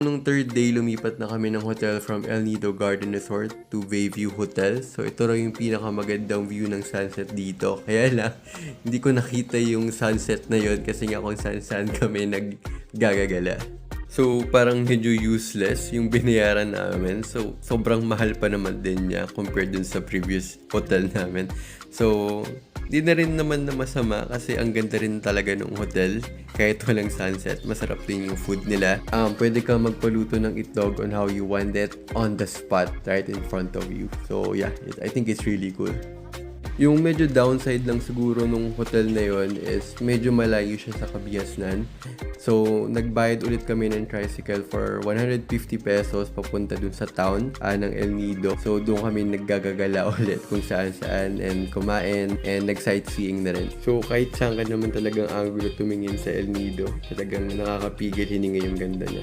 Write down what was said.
Nung third day, lumipat na kami ng hotel from El Nido Garden Resort to Bayview Hotel. So ito raw yung pinakamagandang view ng sunset dito. Kaya lang, hindi ko nakita yung sunset na yon kasi nga kung saan-saan kami naggagagala. So parang medyo useless yung binayaran namin. So sobrang mahal pa naman din niya compared dun sa previous hotel namin. So di na rin naman na masama kasi ang ganda rin talaga ng hotel. Kahit walang sunset, masarap din yung food nila. Pwede kang magpaluto ng itlog on how you want it on the spot right in front of you. So yeah, I think it's really cool. Yung medyo downside lang siguro nung hotel na yon is medyo malayo siya sa Kabiasnan. So, nagbayad ulit kami ng tricycle for 150 pesos papunta dun sa town ng El Nido. So, doon kami naggagagala ulit kung saan-saan and kumain and nag-sightseeing na rin. So, kahit saan ka naman talagang angulo tumingin sa El Nido, talagang nakakapigil hininga yung ganda niya.